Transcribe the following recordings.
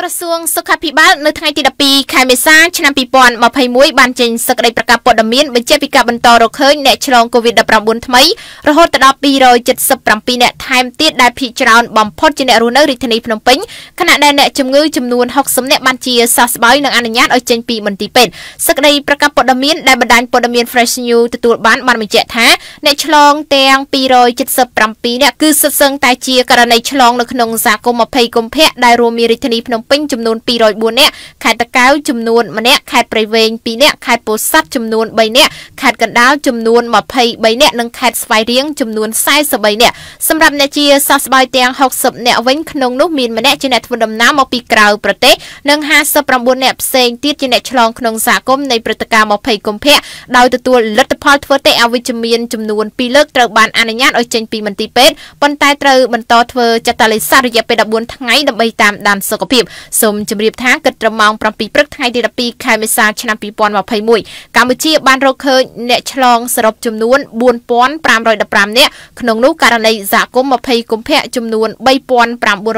กระทรวงสุขภิบาลในทางที่ดับปีขายเมซ่าชนะปีปอนมาพายมวยบานเจนสกได้ประกาศปอดมีนเป็นเจ้าพิการบรรทอเราเคยในฉลองโควิด-19 ทำไมระหดตลอดปี170 ปีเนี่ยไทม์ตีได้พิจารณาบำพดจีเนรูเนอร์ริทนีพนมเปญขณะได้เนี่ยจำเงยจำนวน60เนี่ยบัญชีซาสบายนังอนุญาตเอาเจนปีมันตีเป็นสกได้ประกาศปอดมีนได้บรรดาปอดมีนเฟรชนิวตัวบ้านมันเจ็ดท้าในฉลองเตียงปี170 ปีเนี่ยคือสังแต่เชียกรณีฉลองในขนมสากลมาพายกลมเพะได้รวมมีริทนีพนมเปญจำนวนปีบุญเนี่ยขาดตะก้าวจำนวนมันเนี่ยขาดประเวงปีเนี่ยขาดโปสัตจำนวนใบเนี่ยขาดกันดาวจำนวนมาเพย์ใบเนี่ยนังขาดสไปเรียงจำนวนไซส์ใบเนี่ยสำหรับเนจีซาสบายเตียง60เนี่ยเว้นขนมนุมินมันเนี่ยจีเนตวันดำน้ำมาปีกราวประเทศนัง50เนี่ยเซงตีจีเนตฉลองขนมสากลในประตการมาเพย์กลมเพะดาวตัวลัตพอลเทอร์เตอวิจมีนจำนวนปีเลิกตระบานอนุญาตเอาเจนปีมันตีเป็ดปนตายตระบรรทอเทอร์จะตาลิซาริยาเป็นดับบุญทั้งไงดับใบตามดันสกปรกสมจำเรียบท้ากิดระมองปรำปีพฤกษ์ไทยดีดับปีขายเมษาชนะปีปอนมาพายมวยกัมพูชีบ้านเราเคยเนฉลองสรบจำนวนบุญปอน310เนี่ยขนมนุการในจากกรมมาพายกุมเพะจำนวนใบปอน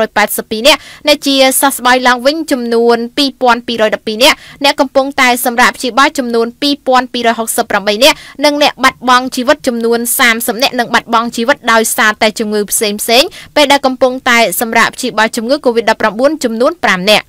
380 ปีเนี่ยในจีซาสบายลังวิ่งจำนวนปีปอนปี100 ปีเนี่ยในกำปงตายสำหรับชีบ้าจำนวนปีปอนปี168 ปีเนี่ยนังเนี่ยบัดบองชีวิตจำนวน30เนี่ยนังบัดบองชีวิตดาวซาแต่จมือเซงไปได้กำปงตายสำหรับชีบ้าจำนวนโควิด-19 จำนวน5เนี่ย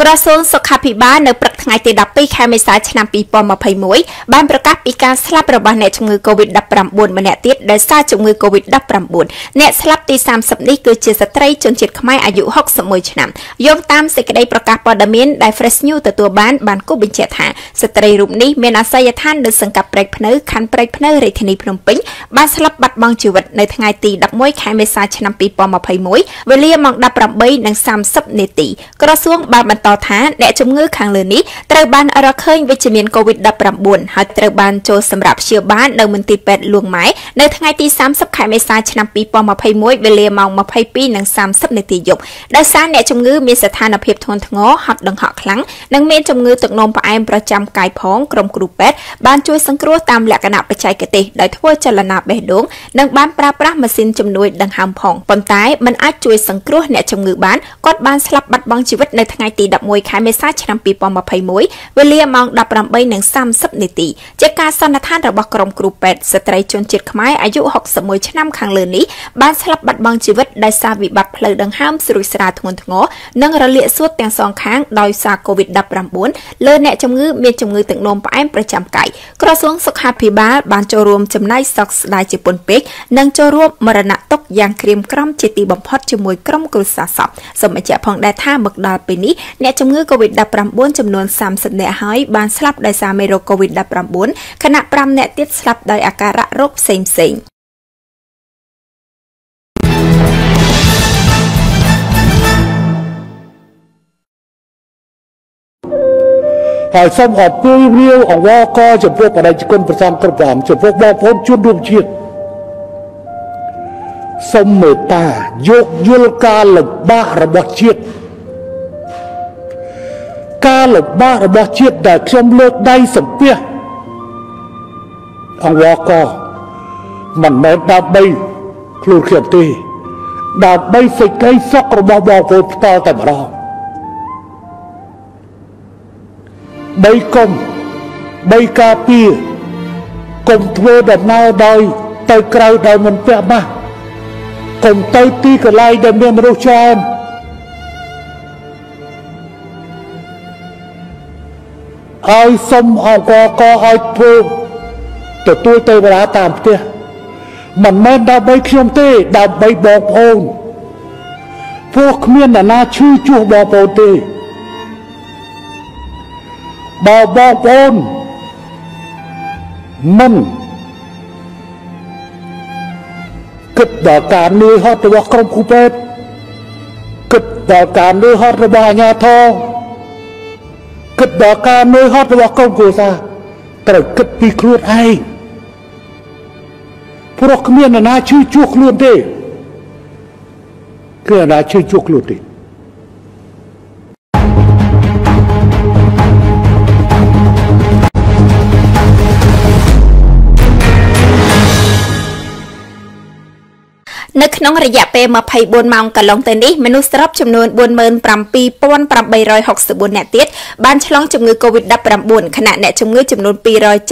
กระทรวงสุขภิบาลในประเทศไทยติดดับปีแคมิสาชนปีปอมาพายมวยบ้านประกาศปีการสลับระบาดในจมือโควิด-19 มาเนติดได้ซาจมือโควิด-19 เนสลับตี30นี้คือเจสตรีจนจิตขมายอายุ61 ชนยงตามสิกได้ประกาศปอดมินได้เฟรชนิวตัวบ้านกู้บินเจตหาสตรีรูปนี้เมนาไซยท่านเดินสังกัดเปรกพเนอคันเปรกพเนอริทนีพนมปิงบ้านสลับบัดบางชีวิตในทางตีดับมวยแคมิสาชนปีปอมาพายมวยเวลียมองดับประเบยนัง30 นาทีกระทรวงบ้านบรรทอท้าเนจมือขังเลยนี้ตระบานอราเคยวิจมีนโควิด-19 หาตระบานโจสำหรับเชียบ้านในมันตีเป็ดลวงไม้ในทางตี30 ขายเมษาชนปีปอมาพายมวยเวลียมองมาพายปีนัง30 นาทีหยกได้สร้างเนจมือมีสถานภาพทนทงอหัดดังหักครั้งนังเมนจมือตกนมปลายประจำกายพ้องกรมกรูเป็ดบ้านช่วยสังเคราะห์ตามหลักณะปัจจัยกติได้ทั่วจรณะเบดงนังบ้านปราบมาสินจำนวนดังหามผ่องปนท้ายมันอาจช่วยสังเคราะห์เนจมือบ้านกอดบ้านสลับบัดบังชีวิตในทางตีดับมวยขายเมษาชนปีปอมาพายมวยเวลียมองดับรำใบหนึ่ง30 นาทีจากการสนทานระบบกรมกรูเป็ดสตรีจนจิตขมายอายุ61 ชนขังเลยนี้บ้านสลับบัดบังชีวิตได้ซาวิบัติเพลิดังห้ามสุริสราทงทงอนังระเลียสวดแต่งสองค้างโดยซาโควิด-19 เลินเนจมือมีจมือตึงนมปลายประจำไก่กระทรวงสุขภาพบ้านบ้านโจรวมจำนายซอกได้จีปนเป็กนังโจรวมมรณะตกยางเครียมกล้อมจิตีบำพดจมวยกล้อมกรุษาสอบสมัยเจ้าพองได้ท่าบักดาปีนี้เนจมือโควิด-19 จำนวน30 เนี่ยหายบานสลับได้สาเมโรโควิด-19 ขณะปรำเนี่ยติดสลับโดยอาการโรคเซ็งหายซ้ำหอบเปรี้ยวเรียวของว่าก็จะพวกอะไรจะคนประจำกระป๋อมจะพวกว่าพ้นชุดรวมเชียดสมเมตตายกยุลกาหลบบ้าระบาดเชียดการหลบบ้าระบาดเชียดแต่ชมเลิกได้สัมเปียของว่าก็มันแม้ดาบใบคลูเขียนตีดาบใบใส่ไก่ซอกระบาดบอลโฟต่อแต่มาเราใบกลมใบกาปีกลมเทวดาหน้าดอยเตยกลายดอยมันเปียมากลมเตยตีกระไลเดิมเดิมรูชานไอ้สมออกก็ไอ้เพิ่มแต่ตัวเตยเวลาตามเตี้ยมันแม่ดาใบเขียมเต้ดาใบบอกโอนพวกเมียนน่าชื่อจู่บอกโอนเต้บอกโอนมันกึศดอกการเนื้อฮอตระบกรมคูเป็ดกึศดอกการเนื้อฮอตระบญาทองกึศดอกการเนื้อฮอตระบกรมกูซาแต่กึศปีครูดไอพวกเมียนน่าชื่อจุกล้วนเด้คือน่าชื่อจุกล้วนเด้ នៅក្នុងរយៈពេល24ម៉ោងកន្លងទៅនេះមនុស្សសរុបចំនួន 47,864 នាក់ទៀតបានឆ្លងជំងឺ COVID-19 ខណៈអ្នកជំងឺចំនួន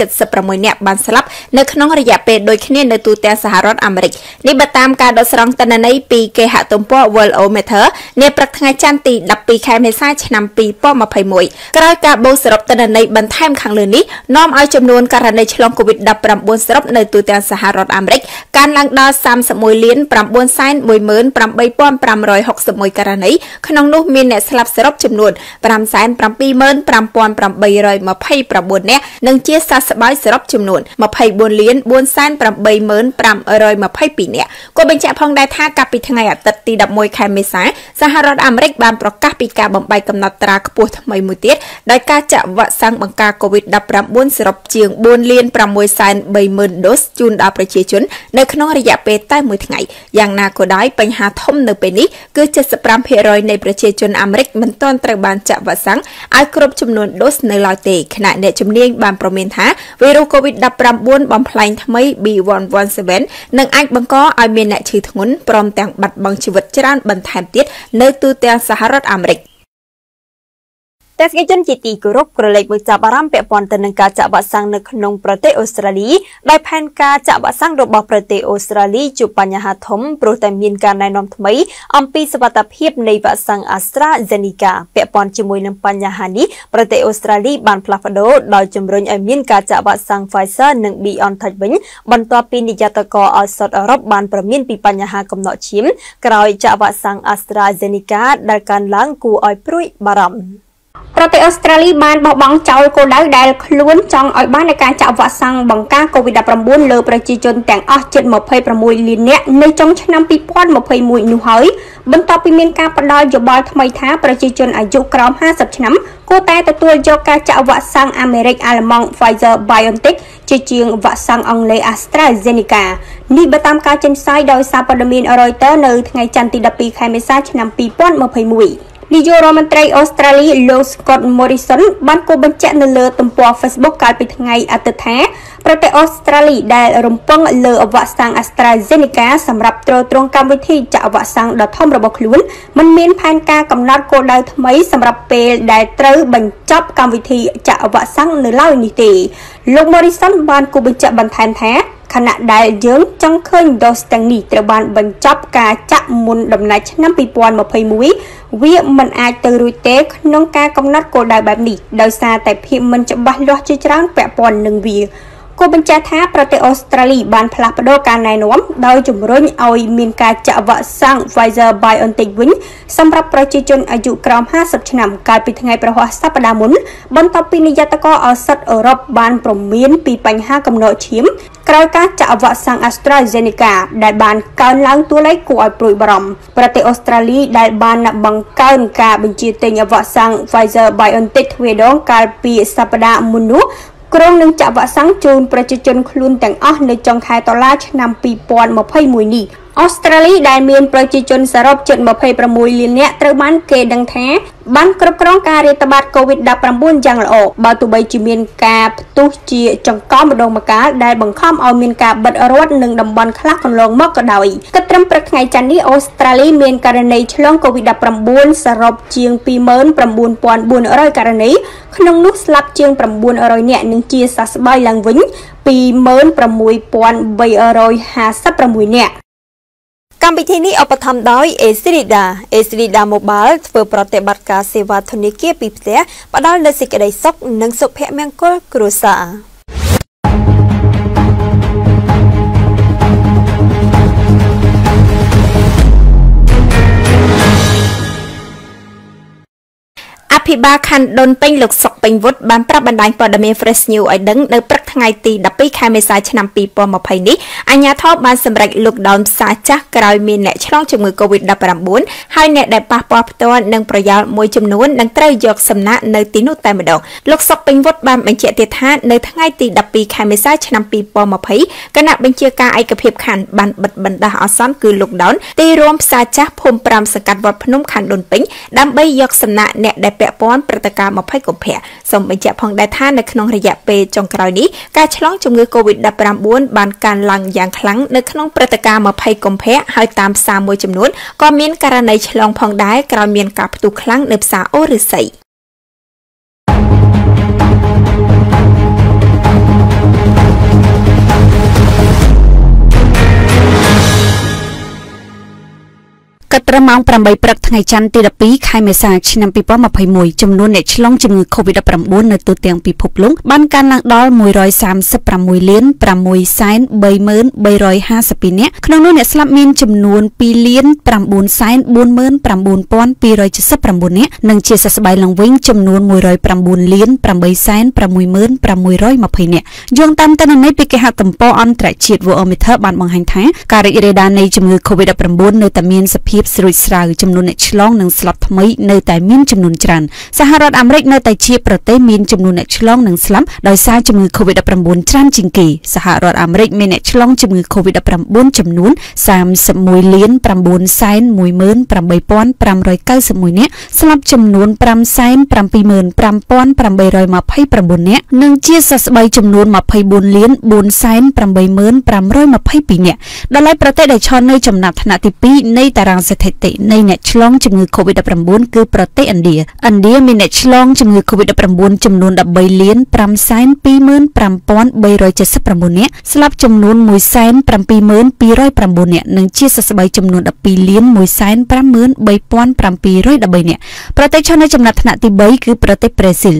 276 នាក់បានស្លាប់នៅក្នុងរយៈពេលដូចគ្នានៅទូទាំងសហរដ្ឋអាមេរិកនេះបើតាមការដកស្រង់ទិន្នន័យពីគេហទំព័រ Worldometer នាព្រឹកថ្ងៃច័ន្ទទី12ខែមេសាឆ្នាំ2021ក្រោយការបូកសរុបទិន្នន័យបន្ថែមខាងលើនេះនាំឲ្យចំនួនករណីឆ្លង COVID-19 សរុបនៅទូទាំងសហរដ្ឋអាមេរិកកើនឡើងដល់ 31,918,561 ករណីក្នុងនោះមានអ្នកស្លាប់សរុបចំនួន 575,829 នាក់និងជាសះស្បើយសរុបចំនួន 24,488,522 នាក់ក៏បញ្ជាក់ផងដែរថាកាលពីថ្ងៃអាទិត្យទី11ខែមេសាសហរដ្ឋអាមេរិកបានប្រកាសពីការបំបែកកំណត់ត្រាខ្ពស់ថ្មីមួយទៀតដោយការចាក់វ៉ាក់សាំងបង្ការ COVID-19 សរុបជាង 4,630,000 ដូសជូនដល់ប្រជាជននៅក្នុងរយៈពេលតែមួយថ្ងៃយ៉ាងណាក៏ដោយបញ្ហាធំនៅពេលនេះគឺ 75% នៃប្រជាជនអាមេរិកមិនទាន់ត្រូវបានចាក់វ៉ាក់សាំងឲ្យគ្រប់ចំនួនដូសនៅឡើយទេខណៈអ្នកជំនាញបានប្រមានថាវីរុស COVID-19 បំផ្លែងថ្មី B117 នឹងអាចបង្កឲ្យមានអ្នកឈឺធ្ងន់ព្រមទាំងបាត់បង់ជីវិតច្រើនបន្ថែមទៀតនៅទូទាំងសហរដ្ឋអាមេរិកតែស្គីជនជាទីគោរពក្រឡេកមើលចាប់អារម្មណ៍ពាក់ព័ន្ធទៅនឹងការចាក់វ៉ាក់សាំងនៅក្នុងប្រទេសអូស្ត្រាលីដោយផែនការចាក់វ៉ាក់សាំងរបស់ប្រទេសអូស្ត្រាលីជួបបញ្ហាធំព្រោះតែមានការណែនាំថ្មីអំពីសុវត្ថិភាពនៃវ៉ាក់សាំង AstraZeneca ពាក់ព័ន្ធជាមួយនឹងបញ្ហានេះប្រទេសអូស្ត្រាលីបានផ្លាស់ប្ដូរដោយជំរុញឲ្យមានការចាក់វ៉ាក់សាំង Pfizer និង BioNTech វិញបន្ទាប់ពីនាយកករឱសថអឺរ៉ុបបានប្រមានពីបញ្ហាកំណត់ឈាមក្រោយចាក់វ៉ាក់សាំង AstraZeneca ដែលកើនឡើងគួរឲ្យព្រួយបារម្ភប្រទេសអូស្ត្រាលីបានបោះបង់ចោលគោលដៅដែលខ្លួនចង់ឲ្យបាននៃការចាក់វ៉ាក់សាំងបង្ការ COVID-19 លើប្រជាជនទាំងអស់ជិត26លាននាក់នៅចុងឆ្នាំ2021នោះហើយបន្ទាប់ពីមានការផ្ដល់យោបល់ថ្មីថាប្រជាជនអាយុក្រោម50ឆ្នាំគួរតែទទួលយកការចាក់វ៉ាក់សាំងអាមេរិកអាល្លឺម៉ង់ Pfizer BioNTech ជាជាងវ៉ាក់សាំងអង់គ្លេស AstraZeneca នេះបើតាមការចេញផ្សាយដោយសារព័ត៌មាន Reuters នៅថ្ងៃច័ន្ទទី12ខែមេសាឆ្នាំ2021នាយករដ្ឋមន្ត្រីអូស្ត្រាលីលោក Scott Morrison បានគូបញ្ជាក់នៅលើទំព័រ Facebook កាលពីថ្ងៃអាទិត្យថាប្រទេសអូស្ត្រាលីដែលរំពឹងលើវ៉ាក់សាំង AstraZeneca សម្រាប់ទ្រទ្រង់កម្មវិធីចាក់វ៉ាក់សាំងដ៏ធំរបស់ខ្លួនមិនមានផែនការកំណត់គោលដៅថ្មីសម្រាប់ពេលដែលត្រូវបញ្ចប់កម្មវិធីចាក់វ៉ាក់សាំងនៅឡើយនេះទេលោក Morrison បានគូបញ្ជាក់បន្ថែមថាខណៈដែលយើងចង់ឃើញដូសទាំងនេះត្រូវបានបញ្ចប់ការចាក់មុនដំណាច់ឆ្នាំ2021វាមិនអាចទៅរួចទេក្នុងការកំណត់គោលដៅបែបនេះដោយសារតែភាពមិនច្បាស់លាស់ជាច្រើនពាក់ព័ន្ធនឹងវាគូបញ្ជាក់ថាប្រទេសអូស្ត្រាលីបានផ្លាស់ប្ដូរការណែនាំដោយជំរុញឲ្យមានការចាក់វ៉ាក់សាំង Pfizer BioNTech វិញសម្រាប់ប្រជាជនអាយុក្រោម50ឆ្នាំកាលពីថ្ងៃប្រហ័សសប្តាហ៍មុនបន្ទាប់ពីនាយកករឱសថអឺរ៉ុបបានប្រមានពីបញ្ហាកំណត់ឈាមក្រោយការចាក់វ៉ាក់សាំង AstraZeneca ដែលបានកើនឡើងតួលេខគួរឲ្យព្រួយបារម្ភប្រទេសអូស្ត្រាលីដែលបានបង្កើនការបញ្ជាទិញវ៉ាក់សាំង Pfizer BioNTech ទ្វេដងកាលពីសប្តាហ៍មុននោះក្រុងនឹងចាក់វ៉ាក់សាំងជូនប្រជាជនខ្លួនទាំងអស់នៅចុងខែតុលាឆ្នាំ2021នេះអូស្ត្រាលីដែលមានប្រជាជនសរុបជិត26លាននាក់ត្រូវបានគេដឹងថាបានគ្រប់គ្រងការរាតត្បាត COVID-19 យ៉ាងល្អបើទោះបីជាមានការផ្ទុះជាចង្កល់ម្ដងម្កាលដែលបង្ខំឲ្យមានការបិទរដ្ឋនឹងតំបន់ខ្លះកន្លងមកក៏ដោយគិតត្រឹមព្រឹកថ្ងៃច័ន្ទនេះអូស្ត្រាលីមានករណីឆ្លង COVID-19 សរុបជាង 29,400 ករណីក្នុងនោះស្លាប់ជាង900នាក់និងជាសះស្បើយឡើងវិញ 26,356 នាក់កម្មវិធីនេះឧបត្ថម្ភដោយ Estrida Mobile ធ្វើប្រតិបត្តិការសេវាធនាគារពីផ្ទះផ្ដល់នូវសេចក្តីសុខនិងសុភមង្គលគ្រួសារអភិបាលខណ្ឌដុនពេញលោកសុកពេញវុឌ្ឍបានប្រាប់បណ្ដាញព័ត៌មាន Fresh News ឲ្យដឹងនៅព្រឹកថ្ងៃទី12ខែមេសាឆ្នាំ2020នេះអាជ្ញាធរបានសម្រេច lockdown ផ្សារចាស់ក្រោយមានអ្នកឆ្លងជំងឺ COVID-19 ហើយអ្នកដែលប៉ះពាល់ផ្ទាល់នឹងប្រយោលមួយចំនួននឹងត្រូវយកសំណាក់នៅទីនោះតែម្ដងលោកសុកពេញវុឌ្ឍបានបញ្ជាក់ទៀតថានៅថ្ងៃទី12ខែមេសាឆ្នាំ2020គណៈបញ្ជាការឯកភាពខណ្ឌបានបិទបណ្ដាអាសន្នគឺ lockdown ទីរួមផ្សារចាស់ភូមិ5សង្កាត់វត្តភ្នំខណ្ឌដុនពេញដើម្បីយកសំណាក់អ្នកដែលពាក់ព័ន្ធព្រឹត្តិការណ៍20កុម្ភៈ សូមបញ្ជាក់ផងដែរថានៅក្នុងរយៈពេលចុងក្រោយនេះការឆ្លងជំងឺ COVID-19 បានកើនឡើងយ៉ាងខ្លាំងនៅក្នុងព្រឹត្តិការណ៍20កុម្ភៈហើយតាមផ្សារមួយចំនួនក៏មានករណីឆ្លងផងដែរក្រោយមានការផ្ទុះខ្លាំងនៅផ្សារអូរឫស្សីកត្រឹមម៉ោង 8 ព្រឹកថ្ងៃច័ន្ទទី 12 ខែមេសាឆ្នាំ 2021 ចំនួនអ្នកឆ្លងជំងឺ COVID-19 នៅទូទាំងពិភពលោកបានកើនឡើងដល់ 136 លាន 6 សែន 3,352 នាក់ក្នុងនោះអ្នកស្លាប់មានចំនួន 2 លាន 9 សែន 49,279 នាក់និងជាសះស្បើយឡើងវិញចំនួន 109 លាន 8 សែន 6,620 នាក់យោងតាមទិន្នន័យពីគេហទំព័រអន្តរជាតិ Worldometer បានបង្ហាញថាការរីករាលដាលនៃជំងឺ COVID-19 នៅតែមានសភាពស្រួយស្រាវចំនួនអ្នកឆ្លងនិងស្លាប់ថ្មីនៅតែមានចំនួនច្រើនសហរដ្ឋអាមេរិកនៅតែជាប្រទេសមានចំនួនអ្នកឆ្លងនិងស្លាប់ដោយសារជំងឺ COVID-19 ច្រើនជាងគេសហរដ្ឋអាមេរិកមានអ្នកឆ្លងជំងឺ COVID-19 ចំនួន 31 លាន 9 សែន 18,591 នាក់ស្លាប់ចំនួន 5 សែន 75,829 នាក់និងជាសះស្បើយចំនួន 24 លាន 4 សែន 8,522 នាក់ដល់ហើយប្រទេសដែលឈរនៅចំណាត់ថ្នាក់ទី 2 នៃតារាងស្ថិតិនៃអ្នកឆ្លងជំងឺ COVID-19 គឺប្រទេសឥណ្ឌាមានអ្នកឆ្លងជំងឺ COVID-19 ចំនួន 13 លាន 5 សែន 25,379 នាក់ស្លាប់ចំនួន 1 សែន 7,209 នាក់និងជាសះស្បើយចំនួន 12 លាន 1 សែន 53,713 នាក់ប្រទេសឈរនៅចំណាត់ថ្នាក់ទី 3 គឺប្រទេសប្រេស៊ី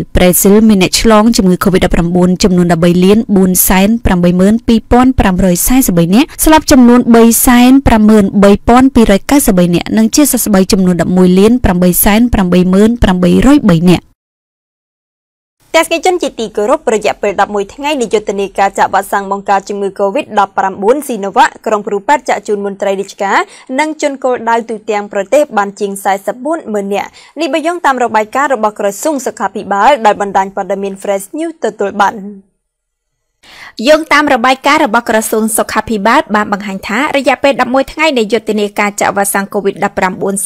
លមានអ្នកឆ្លងជំងឺ COVID-19 ចំនួន 13 លាន 4 សែន 82,543 នាក់ស្លាប់ចំនួន 3 សែន 53,293 នាក់និងជាសះស្បើយចំនួន 11 លាន 8 សែន 8,803 នាក់តែស្គីជនជាទីគោរពរយៈពេល11ថ្ងៃនៃយុទ្ធនាការចាក់វ៉ាក់សាំងបង្ការជំងឺ COVID-19 ស៊ីណូវ៉ាក់ក្រុងព្រូប៉ែតចាក់ជូនមន្ត្រីរាជការនិងជនគោលដៅទូទាំងប្រទេសបានជាង 44,000 នាក់នេះបើយោងតាមរបាយការណ៍របស់ក្រសួងសុខាភិបាលដោយបណ្ដាញព័ត៌មាន Fresh News ទទួលបានយោងតាមរបាយការណ៍របស់ក្រសួងសុខាភិបាលបានបង្ហាញថារយៈពេល11ថ្ងៃនៃយុទ្ធនាការចាក់វ៉ាក់សាំង COVID-19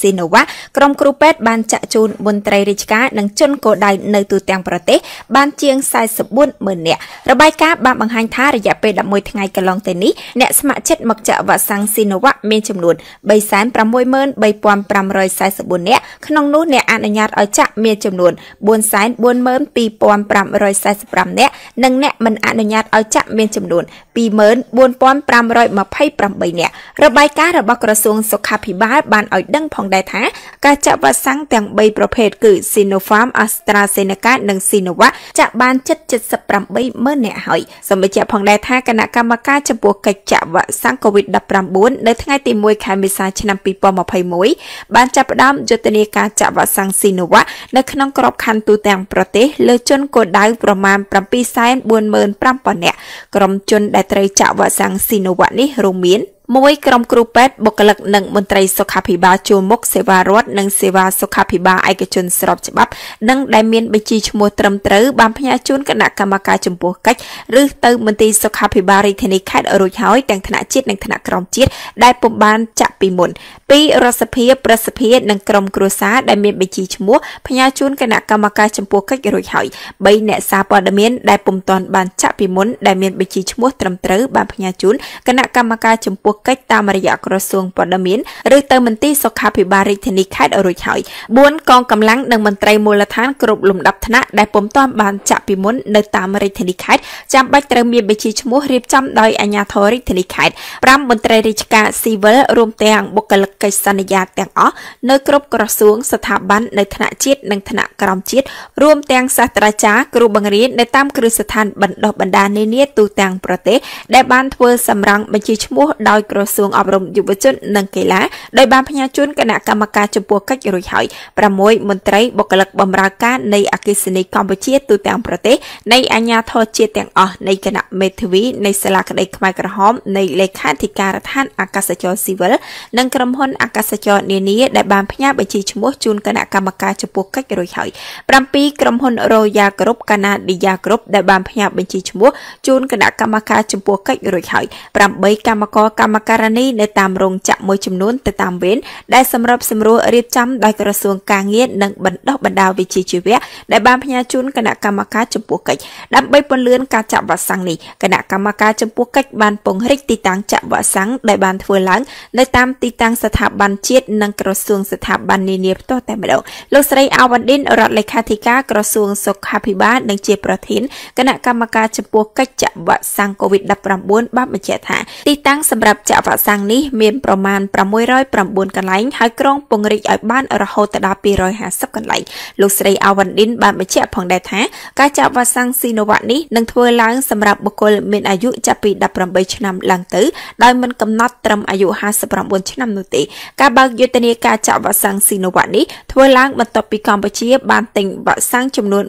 ស៊ីណូវ៉ាក់ក្រុមគ្រូពេទ្យបានចាក់ជូនមន្ត្រីរាជការនិងជនគោលដៅនៅទូទាំងប្រទេសបានជាង 44,000 នាក់របាយការណ៍បានបង្ហាញថារយៈពេល11ថ្ងៃកន្លងទៅនេះអ្នកស្ម័គ្រចិត្តមកចាក់វ៉ាក់សាំងស៊ីណូវ៉ាក់មានចំនួន 363,544 នាក់ក្នុងនោះអ្នកអនុញ្ញាតឲ្យចាក់មានចំនួន 442,545 នាក់និងអ្នកមិនអនុញ្ញាតឲ្យចាក់មានចំនួន 24,528 នាក់របាយការណ៍របស់ក្រសួងសុខាភិបាលបានឲ្យដឹងផងដែរថាការចាក់វ៉ាក់សាំងទាំង3ប្រភេទគឺ Sinopharm, AstraZeneca និង Sinovac ចាក់បានជិត 78,000 នាក់ហើយសូមបញ្ជាក់ផងដែរថាគណៈកម្មការចំពោះកិច្ចចាក់វ៉ាក់សាំង COVID-19 នៅថ្ងៃទី 1 ខែមេសាឆ្នាំ 2021បានចាប់ផ្ដើមយុទ្ធនាការចាក់វ៉ាក់សាំង Sinovac នៅក្នុងក្របខ័ណ្ឌទូទាំងប្រទេសលើជនគោលដៅប្រមាណ 745,000 នាក់ក្រុមជនដែលត្រូវចាក់វ៉ាក់សាំងស៊ីណូវ៉ាក់នេះរួមមាន1ក្រុមគ្រូពេទ្យបុគ្គលិកនិងមន្ត្រីសុខាភិបាលជួរមុខសេវារដ្ឋនិងសេវាសុខាភិបាលឯកជនស្របច្បាប់និងដែលមានបញ្ជីឈ្មោះត្រឹមត្រូវបានផ្ញើជូនគណៈកម្មការចំពោះកិច្ចឬទៅមន្ទីរសុខាភិបាលរាជធានីខេត្តរួចហើយទាំងថ្នាក់ជាតិនិងថ្នាក់ក្រោមជាតិដែលពុំបានចាក់ពីមុន2រដ្ឋសភាប្រសិទ្ធិនិងក្រុមគ្រួសារដែលមានបញ្ជីឈ្មោះផ្ញើជូនគណៈកម្មការចំពោះកិច្ចរួចហើយ3អ្នកសារព័ត៌មានដែលពុំទាន់បានចាក់ពីមុនដែលមានបញ្ជីឈ្មោះត្រឹមត្រូវបានផ្ញើជូនគណៈកម្មការចំពោះកិច្ចតាមរយៈក្រសួងព័ត៌មានឬទៅមន្ទីរសុខាភិបាលរាជធានីខេត្តរួចហើយ4កងកម្លាំងនិងមន្ត្រីមូលដ្ឋានគ្រប់លំដាប់ថ្នាក់ដែលពុំទាន់បានចាក់ពីមុននៅតាមរាជធានីខេត្តចាំបាច់ត្រូវមានបញ្ជីឈ្មោះរៀបចំដោយអាជ្ញាធររាជធានីខេត្ត5មន្ត្រីរាជការស៊ីវិលរួមទាំងបុគ្គលិកកិច្ចសន្យាទាំងអស់នៅគ្រប់ក្រសួងស្ថាប័ននៅថ្នាក់ជាតិនិងថ្នាក់ក្រោមជាតិរួមទាំងសាស្ត្រាចារ្យគ្រូបង្រៀននៅតាមគ្រឹះស្ថានបណ្ដុះបណ្ដាលនានាទូទាំងប្រទេសដែលបានធ្វើសម្រង់បញ្ជីឈ្មោះដោយក្រសួងអប់រំយុវជននិងកីឡាដោយបានផ្ញើជូនគណៈកម្មការចំពោះកិច្ចរួចហើយ6មន្ត្រីបុគ្គលិកបម្រើការនៃអគ្គិសនីកម្ពុជាទូទាំងប្រទេសនៃអាជ្ញាធរជាតិទាំងអស់នៃគណៈមេធាវីនៃសាលាក្តីខ្មែរក្រហមនៃលេខាធិការដ្ឋានអាកាសចរស៊ីវិលនិងក្រុមហ៊ុនអាកាសចរនានាដែលបានផ្ញើបញ្ជីឈ្មោះជូនគណៈកម្មការចំពោះកិច្ចរួចហើយ7ក្រុមហ៊ុន Royal Group Canada Group ដែលបានផ្ញើបញ្ជីឈ្មោះជូនគណៈកម្មការចំពោះកិច្ចរួចហើយ8កម្មករកម្ម ការនីនៅតាមរោងចក្រមួយចំនួនទៅតាមវេនដែលសម្រាប់សម្រួលរៀបចំដោយក្រសួងការងារនិងបណ្ដុះបណ្ដាលវិជ្ជាជីវៈដែលបានផ្ញើជូនគណៈកម្មការចំពោះកិច្ចដើម្បីពន្លឿនការចាក់វ៉ាក់សាំងនេះគណៈកម្មការចំពោះកិច្ចបានពង្រីកទីតាំងចាក់វ៉ាក់សាំងដែលបានធ្វើឡើងនៅតាមទីតាំងស្ថាប័នជាតិនិងក្រសួងស្ថាប័ននានាផ្ទាល់តែម្ដងលោកស្រីអាវ៉ាន់ឌិនរដ្ឋលេខាធិការក្រសួងសុខាភិបាលនិងជាប្រធានគណៈកម្មការចំពោះកិច្ចចាក់វ៉ាក់សាំង COVID-19 បានបញ្ជាក់ថាទីតាំងសម្រាប់ចាក់វ៉ាក់សាំងនេះមានប្រមាណ609កន្លែងហើយក្រុងពង្រីកឲ្យបានរហូតដល់250កន្លែងលោកស្រីអាវ៉ាន់ឌិនបានបញ្ជាក់ផងដែរថាការចាក់វ៉ាក់សាំងស៊ីណូវ៉ាក់នេះនឹងធ្វើឡើងសម្រាប់បុគ្គលមានអាយុចាប់ពី18ឆ្នាំឡើងទៅដោយមិនកំណត់ត្រឹមអាយុ59ឆ្នាំនោះទេការបើកយុទ្ធនាការចាក់វ៉ាក់សាំងស៊ីណូវ៉ាក់នេះធ្វើឡើងបន្ទាប់ពីកម្ពុជាបានទិញវ៉ាក់សាំងចំនួន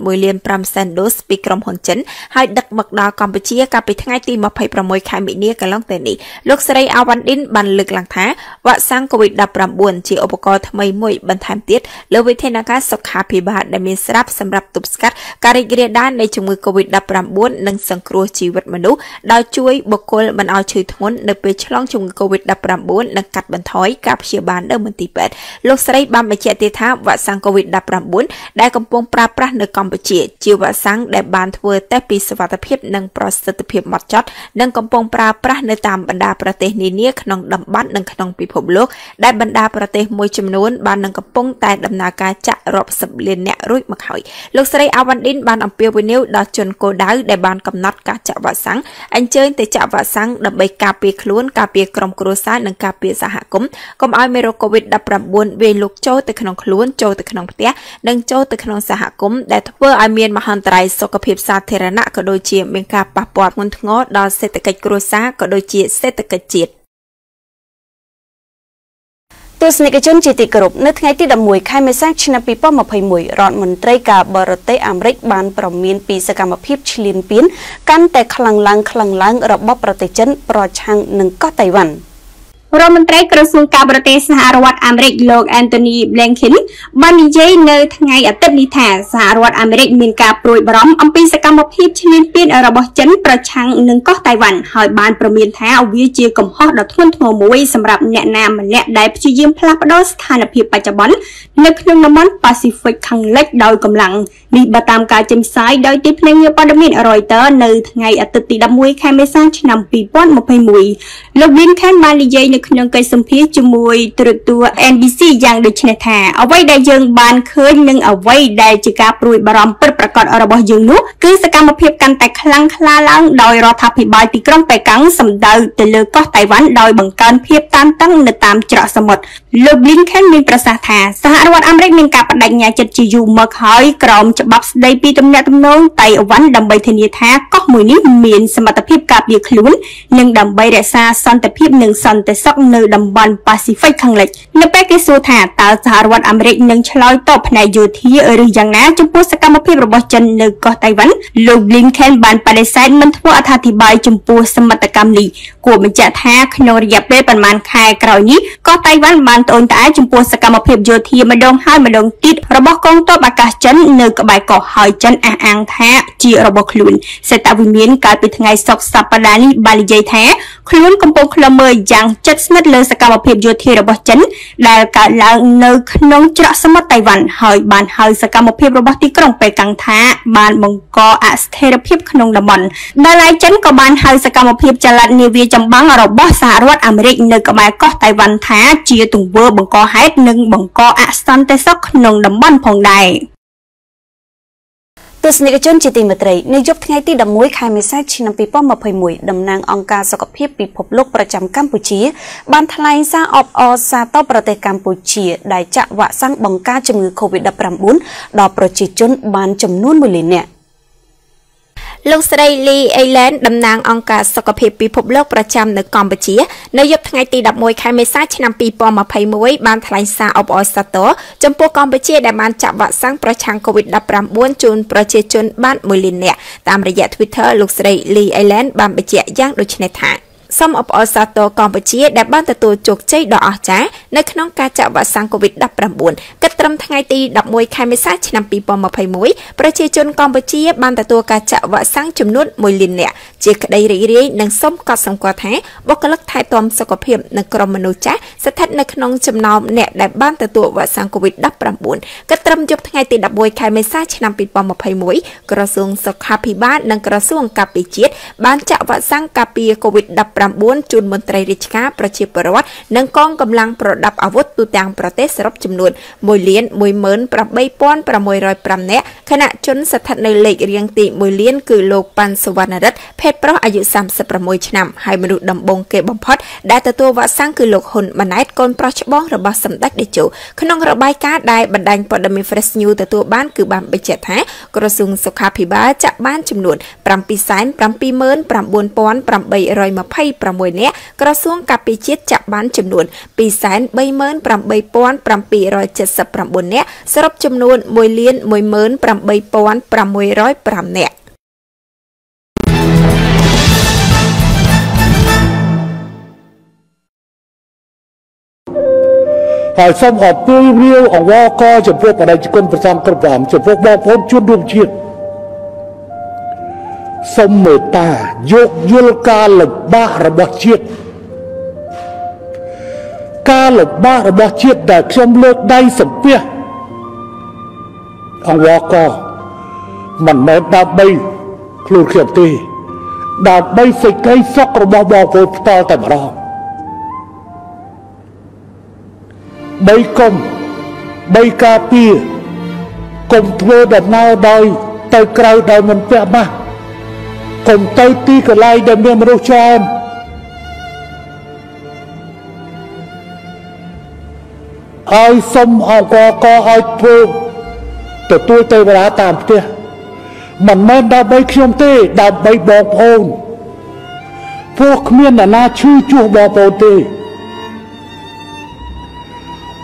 1.5 ដូសពីក្រុមហ៊ុនចិនហើយដឹកមកដល់កម្ពុជាកាលពីថ្ងៃទី26ខែមីនាកន្លងទៅនេះលោកស្រីអាវ៉ាន់ឌិនបានលើកឡើងថាវ៉ាក់សាំង COVID-19 ជាឧបករណ៍ថ្មីមួយបន្ថែមទៀតលើវិធានការសុខាភិបាលដែលមានស្រាប់សម្រាប់ទប់ស្កាត់ការរីករាលដាលនៃជំងឺ COVID-19 និងសង្គ្រោះជីវិតមនុស្សដោយជួយបុគ្គលមិនឲ្យឈឺធ្ងន់នៅពេលឆ្លងជំងឺ COVID-19 និងកាត់បន្ថយការព្យាបាលនៅមន្ទីរពេទ្យលោកស្រីបានបញ្ជាក់ទៀតថាវ៉ាក់សាំង COVID-19 ដែលកំពុងប្រើប្រាស់នៅកម្ពុជាជាវ៉ាក់សាំងដែលបានធ្វើតេស្តពីសុវត្ថិភាពនិងប្រសិទ្ធភាពហ្មត់ចត់និងកំពុងប្រើប្រាស់នៅតាមបណ្ដាប្រទេសនានាក្នុងតំបន់និងក្នុងពិភពលោកដែលបណ្ដាប្រទេសមួយចំនួនបាននឹងកំពុងតែដំណើរការចាក់រាប់សិបលានអ្នករួចមកហើយលោកស្រីអាវ៉ាន់ឌិនបានអំពាវនាវដល់ជនគោលដៅដែលបានកំណត់ការចាក់វ៉ាក់សាំងអញ្ជើញទៅចាក់វ៉ាក់សាំងដើម្បីការពារខ្លួនការពារក្រុមគ្រួសារនិងការពារសហគមន៍កុំឲ្យមេរោគ COVID-19 វាយលុកចូលទៅក្នុងខ្លួនចូលទៅក្នុងផ្ទះនិងចូលទៅក្នុងសហគមន៍ដែលធ្វើឲ្យមានមហន្តរាយសុខភាពសាធារណៈក៏ដូចជាមានការប៉ះពាល់ធ្ងន់ធ្ងរដល់សេដ្ឋកិច្ចគ្រួសារក៏ដូចជាសេដ្ឋកិច្ចជាតិទស្សនិកជនជាទីគោរពនៅថ្ងៃទី11ខែមេសាឆ្នាំ2021រដ្ឋមន្ត្រីការបរទេសអាមេរិកបានប្រមានពីសកម្មភាពឈ្លានពានកាន់តែខ្លាំងឡើងរបស់ប្រទេសចិនប្រឆាំងនឹងកោះតៃវ៉ាន់រដ្ឋមន្ត្រីក្រសួងការបរទេសសហរដ្ឋអាមេរិកលោក Anthony Blinken បាននិយាយនៅថ្ងៃអាទិត្យនេះថាសហរដ្ឋអាមេរិកមានការព្រួយបារម្ភអំពីសកម្មភាពឈ្លានពានរបស់ចិនប្រឆាំងនឹងកោះតៃវ៉ាន់ហើយបានប្រមានថាវាជាកំហុសដ៏ធ្ងន់ធ្ងរមួយសម្រាប់អ្នកណាម្នាក់ដែលព្យាយាមផ្លាស់ប្តូរស្ថានភាពបច្ចុប្បន្ននៅក្នុងតំបន់ Pacific ខាងលិចដោយកម្លាំងនេះបើតាមការចេញផ្សាយដោយទីភ្នាក់ងារព័ត៌មាន Reuters នៅថ្ងៃអាទិត្យទី11ខែមេសាឆ្នាំ2021លោក Blinken បាននិយាយក្នុងកិច្ចសម្ភាសន៍ជាមួយទូរទស្សន៍ NBC យ៉ាងដូចនេះថាអ្វីដែលយើងបានឃើញនិងអ្វីដែលជាការព្រួយបារម្ភពិតប្រាកដរបស់យើងនោះគឺសកម្មភាពកាន់តែខ្លាំងក្លាឡើងដោយរដ្ឋាភិបាលទីក្រុងប៉េកាំងសម្ដៅទៅលើកោះតៃវ៉ាន់ដោយបង្កើនភាពតានតឹងនៅតាមច្រកសមុទ្រលោក Blinken មានប្រសាសន៍ថាសហរដ្ឋអាមេរិកមានការបដិញ្ញាចិត្តជាយូរមកហើយក្រោមច្បាប់ស្តីពីទំនាក់ទំនងតៃវ៉ាន់ដើម្បីធានាថាកោះមួយនេះមានសមត្ថភាពការពារខ្លួននិងដើម្បីរក្សាសន្តិភាពនិងសន្តិសុខនៅតំបន់ Pacific ខាងលិចនៅពេលគេសួរថាតើសហរដ្ឋអាមេរិកនឹងឆ្លើយតបផ្នែកយោធាឬយ៉ាងណាចំពោះសកម្មភាពរបស់ចិននៅកោះតៃវ៉ាន់លោក Blinken បានបដិសេធមិនធ្វើអត្ថាធិប្បាយចំពោះសមិទ្ធកម្មនេះគួរបញ្ជាក់ថាក្នុងរយៈពេលប្រមាណខែក្រោយនេះកោះតៃវ៉ាន់បានត្អូញត្អែរចំពោះសកម្មភាពយោធាម្ដងហើយម្ដងទៀតរបស់កងទ័ពអាកាសចិននៅក្បែរកោះហើយចិនអះអាងថាជារបស់ខ្លួនសេតវិមានកាលពីថ្ងៃសុក្រសប្តាហ៍នេះបាននិយាយថាខ្លួនកំពុងឃ្លាំមើលយ៉ាងជិតស្និទ្ធលើសកម្មភាពយោធារបស់ចិនដែលកើតឡើងនៅក្នុងច្រកសមុទ្រតៃវ៉ាន់ហើយបានហៅសកម្មភាពរបស់ទីក្រុងប៉េកាំងថាបានបង្កអស្ថិរភាពក្នុងតំបន់ដែលឯចិនក៏បានហៅសកម្មភាពចលនាវាចម្បាំងរបស់សហរដ្ឋអាមេរិកនៅក្បែរកោះតៃវ៉ាន់ថាជាទង្វើបង្កហេតុនិងបង្កអសន្តិសុខក្នុងតំបន់ផងដែរទស្សនិកជនជាទីមេត្រីនៅយប់ថ្ងៃទី11ខែមេសាឆ្នាំ2021តំណាងអង្គការសុខភាពពិភពលោកប្រចាំកម្ពុជាបានថ្លែងសារអបអរសាទរប្រទេសកម្ពុជាដែលចាក់វ៉ាក់សាំងបង្ការជំងឺ COVID-19 ដល់ប្រជាជនបានចំនួន1លាននាក់លោកស្រីលីអេឡែនតំណាងអង្គការសុខភាពពិភពលោកប្រចាំនៅកម្ពុជានៅយប់ថ្ងៃទី11ខែមេសាឆ្នាំ2021បានថ្លែងសារអបអរសាទរចំពោះកម្ពុជាដែលបានចាក់វ៉ាក់សាំងប្រឆាំង COVID-19 ជូនប្រជាជនបាន1លាននាក់តាមរយៈ Twitter លោកស្រីលីអេឡែនបានបញ្ជាក់យ៉ាងដូចនេះថា សូមអបអរសាទរកម្ពុជាដែលបានទទួលជោគជ័យដ៏អស្ចារ្យនៅក្នុងការចាក់វ៉ាក់សាំង COVID-19 គិតត្រឹមថ្ងៃទី11ខែមេសាឆ្នាំ2021ប្រជាជនកម្ពុជាបានទទួលការចាក់វ៉ាក់សាំងចំនួន1លាននាក់ជាក្តីរីករាយនិងសូមកត់សម្គាល់ថាបុគ្គលិកថែទាំសុខភាពនិងក្រុមមនុស្សចាស់ស្ថិតនៅក្នុងចំណោមអ្នកដែលបានទទួលវ៉ាក់សាំង COVID-19 គិតត្រឹមយប់ថ្ងៃទី11ខែមេសាឆ្នាំ2021ក្រសួងសុខាភិបាលនិងក្រសួងការពារជាតិបានចាក់វ៉ាក់សាំងការពារ COVID-19 ជូនមន្ត្រីរាជការប្រជាពលរដ្ឋនិងកងកម្លាំងប្រដាប់អាវុធទូទាំងប្រទេសសរុបចំនួន 1,186,605 នាក់ខណៈជនស្ថិតនៅលេខរៀងទី1លានគឺលោកប៉ាន់សុវណ្ណរិទ្ធភេទប្រុសអាយុ36ឆ្នាំហើយមនុស្សដំបងគេបំផុតដែលទទួលវ៉ាក់សាំងគឺលោកហ៊ុនម៉ាណែតកូនប្រុសច្បងរបស់សម្ដេចតេជោក្នុងរបាយការណ៍ដែលបណ្ដាញព័ត៌មាន Fresh News ទទួលបានគឺបានបញ្ជាក់ថាក្រសួងសុខាភិបាលចាក់បានចំនួន 779,826 នាក់ក្រសួងការពារជាតិចាក់បានចំនួន 238,779 នាក់សរុបចំនួន 1,186,605 នាក់ហើយសូមអបអររាវអង្វរកចំពោះបដិជនប្រចាំគ្រប់ក្រុមចំពោះបងប្អូនជនរួមជាតិសូមមេត្តាយោគយល់ការលំបាករបស់ជាតិការលំបាករបស់ជាតិដែលខ្ញុំលើកដៃសំពះអង្វរកមិនមែនដើម្បីខ្លួនខ្ញុំទេដើម្បីសេចក្តីសុខរបស់បងប្អូនផ្ទាល់តែម្ដងបីកុំបីការពារកុំធ្វើដំណើរដោយទៅក្រៅដោយមិនពាក់ម៉ាស់កុំទៅទីកន្លែងដែលមានមនុស្សច្រើនហើយសុំអង្គកឲ្យធ្វើទទួលទេវតាតាមផ្ទះមិនមែនដើម្បីខ្ញុំទេដើម្បីបងប្អូនពួកគ្មានអ្នកណាឈឺជួសបងប្អូនទេ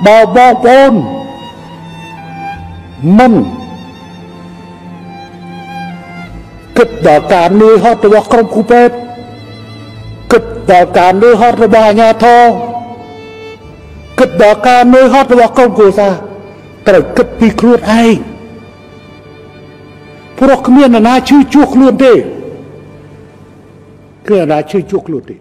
បើបងប្អូនមិនគិតដល់ការនឿយហត់របស់ក្រុមគ្រូពេទ្យគិតដល់ការនឿយហត់របស់អាជ្ញាធរគិតដល់ការនឿយហត់របស់ក្រុមគ្រួសារត្រូវគិតពីខ្លួនឯងព្រោះគ្មានអ្នកណាឈឺជួសខ្លួនទេគឺអ្នកណាឈឺជួសខ្លួនទេ